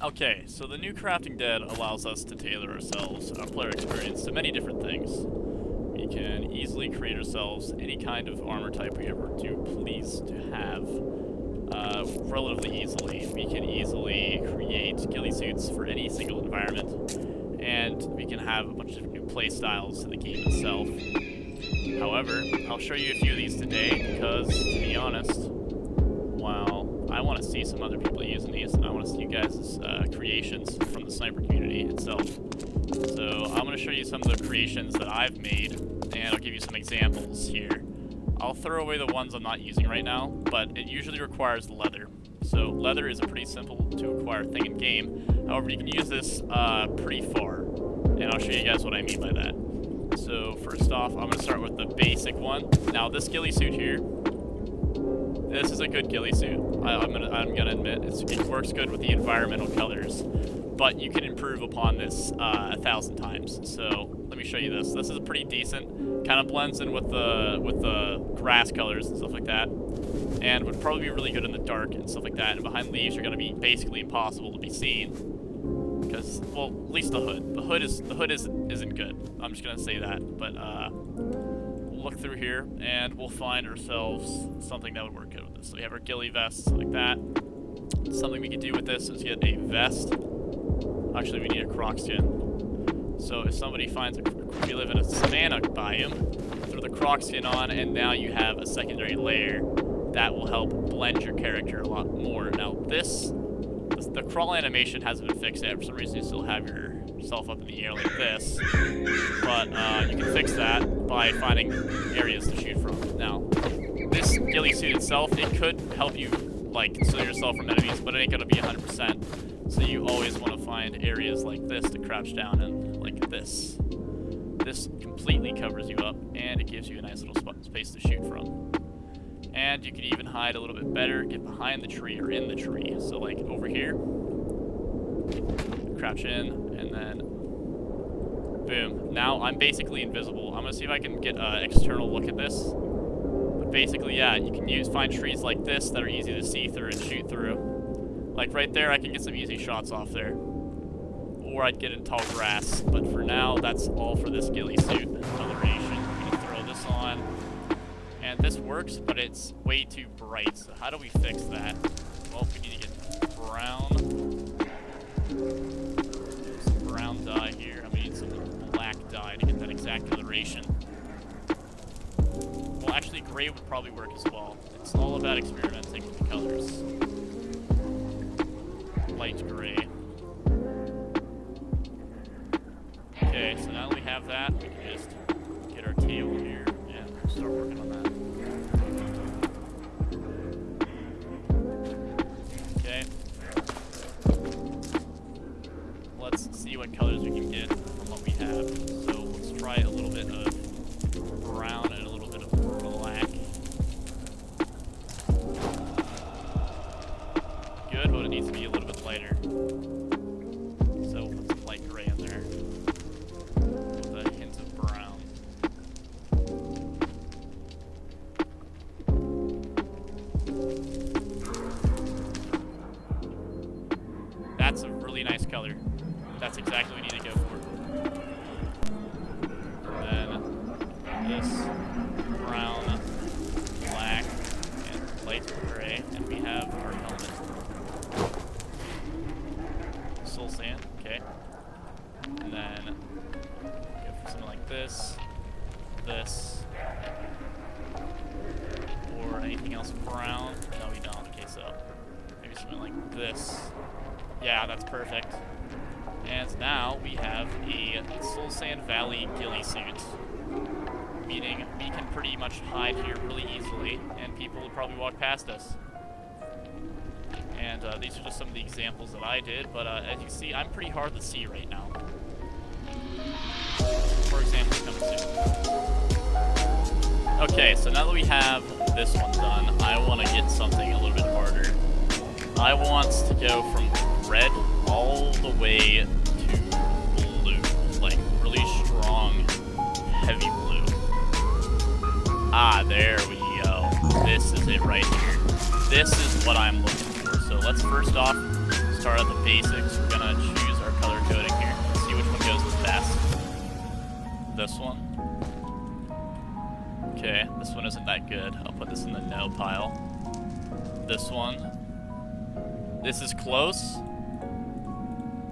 Okay, so the new crafting dead allows us to tailor ourselves, our player experience, to many different things. We can easily create ourselves any kind of armor type we ever do please to have, relatively easily. We can easily create ghillie suits for any single environment, and we can have a bunch of different new play styles to the game itself. However, I'll show you a few of these today because, to be honest, well, I want to see some other people using these, and I want to see you guys' creations from the sniper community itself. So I'm going to show you some of the creations that I've made, and I'll give you some examples here. I'll throw away the ones I'm not using right now, but it usually requires leather. So leather is a pretty simple to acquire thing in game. However, you can use this pretty far, and I'll show you guys what I mean by that. So first off, I'm going to start with the basic one. Now this ghillie suit here, this is a good ghillie suit. I'm gonna admit it works good with the environmental colors, but you can improve upon this 1,000 times. So let me show you this. This is pretty decent. Kind of blends in with the grass colors and stuff like that, and would probably be really good in the dark and stuff like that. And behind leaves, you're gonna be basically impossible to be seen because, well, at least the hood. The hood isn't good. I'm just gonna say that, but look through here and we'll find ourselves something that would work good with this. So we have our ghillie vests like that. Something we can do with this is get a vest. Actually, we need a croc skin. So if somebody finds we live in a savanna biome, throw the croc skin on, and now you have a secondary layer that will help blend your character a lot more. Now the crawl animation hasn't been fixed yet. For some reason, you still have yourself up in the air like this, but you can fix that by finding areas to shoot from. Now, this ghillie suit itself, it could help you like conceal yourself from enemies, but it ain't gonna be 100%. So you always want to find areas like this to crouch down in, like this. This completely covers you up, and it gives you a nice little space to shoot from. And you can even hide a little bit better, get behind the tree or in the tree. So like over here, crouch in, and then boom. Now I'm basically invisible. I'm gonna see if I can get an external look at this. But basically, yeah, you can find trees like this that are easy to see through and shoot through. Like right there, I can get some easy shots off there. Or I'd get in tall grass. But for now, that's all for this ghillie suit coloration. I'm gonna throw this on. And this works, but it's way too bright. So how do we fix that? Well, we need to get brown. Some brown dye here. I'm gonna need some black dye to get that exact coloration. Well, actually, gray would probably work as well. It's all about experimenting with the colors. Light gray. Okay, so now that we have that, we can just get our table here and start working on that. Okay. Let's see what colors we can get from what we have. So let's try a little bit of brown and a little bit of black. Good, but it needs to be a little bit lighter. So we'll put some light gray in there with a hint of brown. That's a really nice color. That's exactly what we need to go for. And then this brown, black, and light gray, and we have our helmet. Soul sand, okay. And then go for something like this, or anything else brown. No, we don't. Okay, so maybe something like this. Yeah, that's perfect. And now we have a Soul Sand Valley ghillie suit, meaning we can pretty much hide here really easily, and people will probably walk past us. And these are just some of the examples that I did, but as you can see, I'm pretty hard to see right now. For example, coming soon. Okay, so now that we have this one done, I want to get something a little bit harder. I want to go from red all the way to blue, like really strong, heavy blue. Ah, there we go. This is it right here. This is what I'm looking for. So let's first off start at the basics. We're gonna choose our color coding here. See which one goes the best. This one. Okay, this one isn't that good. I'll put this in the no pile. This one. This is close.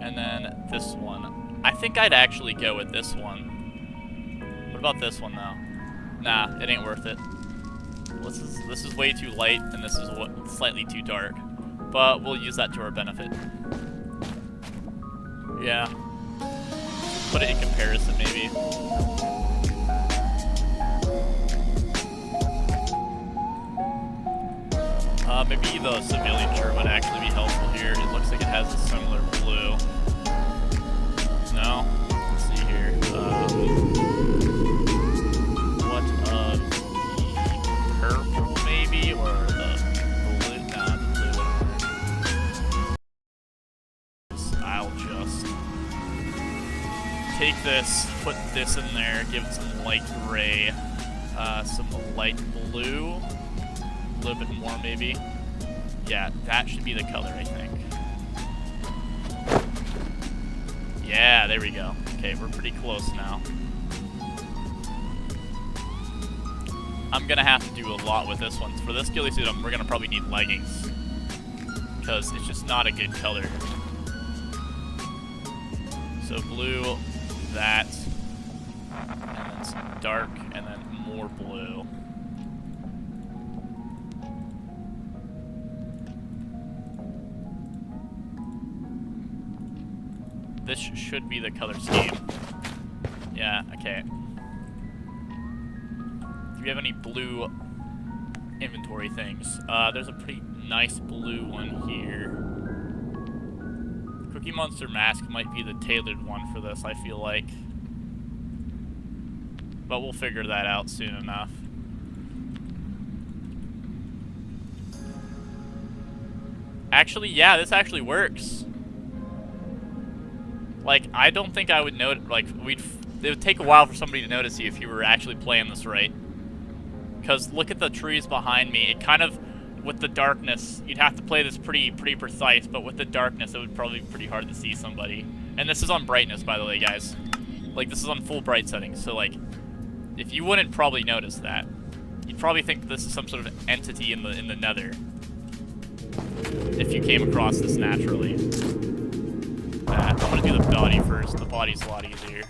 And then this one. I think I'd actually go with this one. What about this one though? Nah, it ain't worth it. This is way too light, and this is slightly too dark. But we'll use that to our benefit. Yeah. Put it in comparison, maybe. Maybe the civilian shirt would actually be helpful here. It looks like it has a similar blue. No? Let's see here. What of the purple, maybe? Or the blue? Nah, the blue one. I'll just take this, put this in there, give it some light gray, some light blue, a little bit more maybe. Yeah, that should be the color, I think. Yeah, there we go. Okay, we're pretty close now. I'm gonna have to do a lot with this one. For this ghillie suit, we're gonna probably need leggings, because it's just not a good color. So blue, that, and then some dark, and then more blue. This should be the color scheme. Yeah, okay. Do we have any blue inventory things? There's a pretty nice blue one here. Cookie Monster mask might be the tailored one for this, I feel like. But we'll figure that out soon enough. Actually, yeah, this actually works. Like, I don't think I would notice, like, it would take a while for somebody to notice you if you were actually playing this right. Because look at the trees behind me. It kind of, with the darkness, you'd have to play this pretty precise, but with the darkness, it would probably be pretty hard to see somebody. And this is on brightness, by the way, guys. Like, this is on full bright settings, so, like, if you wouldn't probably notice that, you'd probably think this is some sort of entity in the nether. If you came across this naturally. I'm gonna do the body first. The body's a lot easier.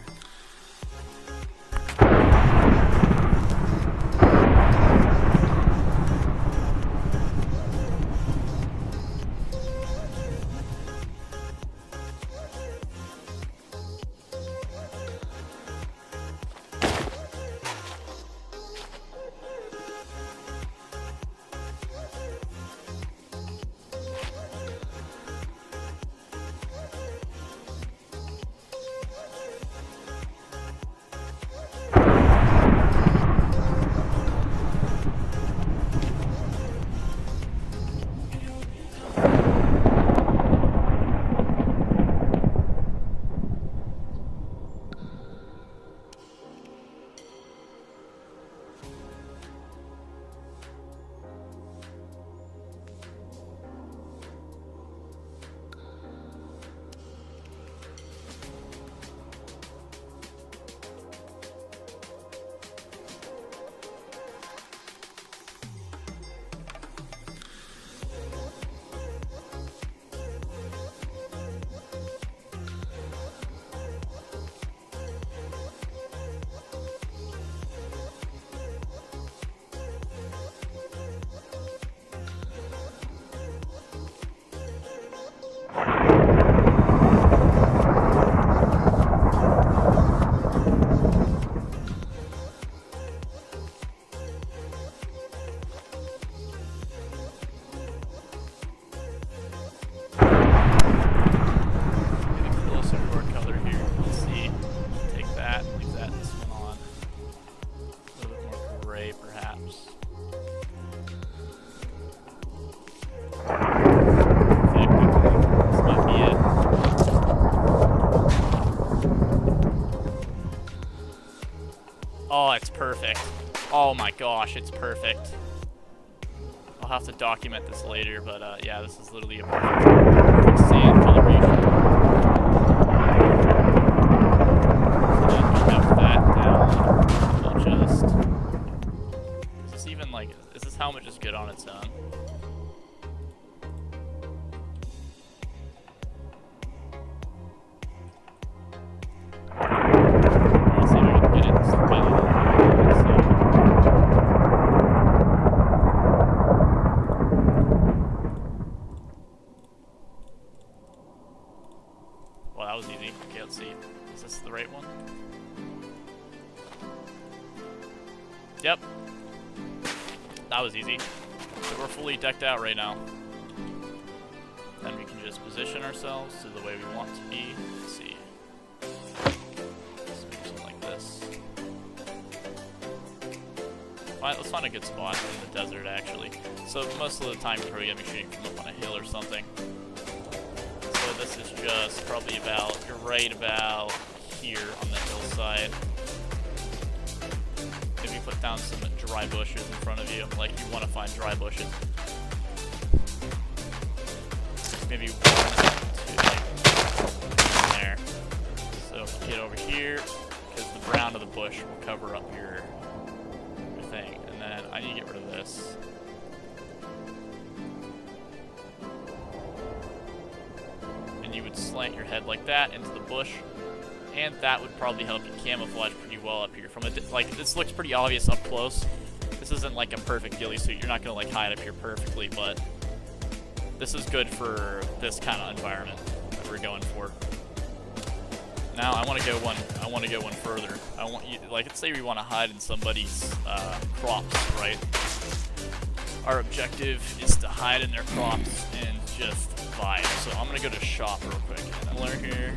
Oh, it's perfect. Oh my gosh, it's perfect. I'll have to document this later, but yeah, this is literally a perfect scene. Well, that was easy. Okay, let's see. Is this the right one? Yep. That was easy. So we're fully decked out right now. Then we can just position ourselves to the way we want to be. Let's see. Something like this. Let's find a good spot in the desert, actually. So most of the time, you're probably gonna be shooting from up on a hill or something. So this is just probably about, you're right about here on the hillside. Maybe put down some dry bushes in front of you, like you want to find dry bushes. Maybe 1, 2, like there. So get over here, because the brown of the bush will cover up your thing. And then I need to get rid of this. And you would slant your head like that into the bush, and that would probably help you camouflage pretty well up here. From a like, this looks pretty obvious up close. This isn't like a perfect ghillie suit. You're not gonna like hide up here perfectly, but this is good for this kind of environment that we're going for. Now I want to go one. I want to go one further. I want you, like, let's say we want to hide in somebody's crops, right? Our objective is to hide in their crops and just vibe. So I'm gonna go to shop real quick. And then learn here.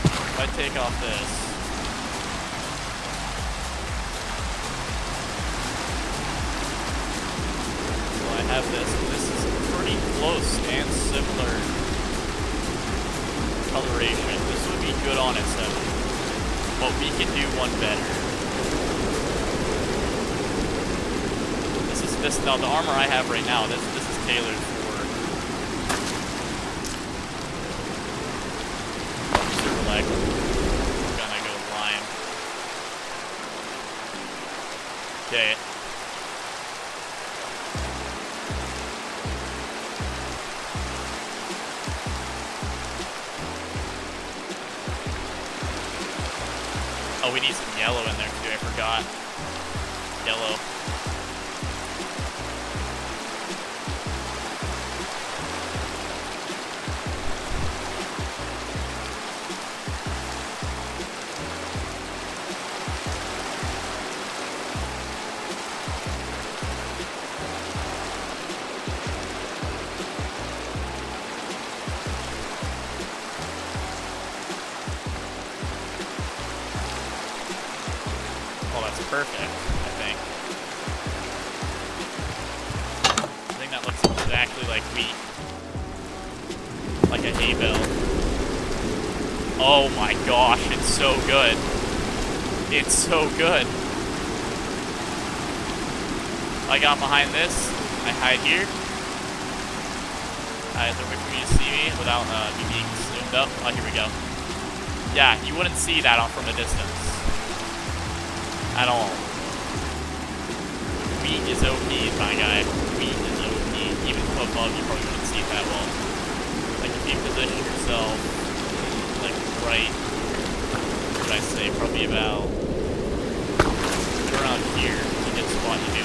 If I take off this, so I have this. This is pretty close and similar coloration. This would be good on its own, but we can do one better. This now the armor I have right now. This is tailored for super leg. I'm gonna go lime. Okay. Oh, we need some yellow in there too. I forgot. Yellow. Perfect, I think. I think that looks exactly like wheat. Like a hay bale. Oh my gosh, it's so good. It's so good. I got behind this. I hide here. Is there a way for me to see me without me being zoomed up? Oh, here we go. Yeah, you wouldn't see that from a distance. At all. Wheat is OP, my guy. Wheat is OP. Even from above, you probably wouldn't see it that well. Like, if you position yourself, like, right, what would I say, probably about around here, you can spot, you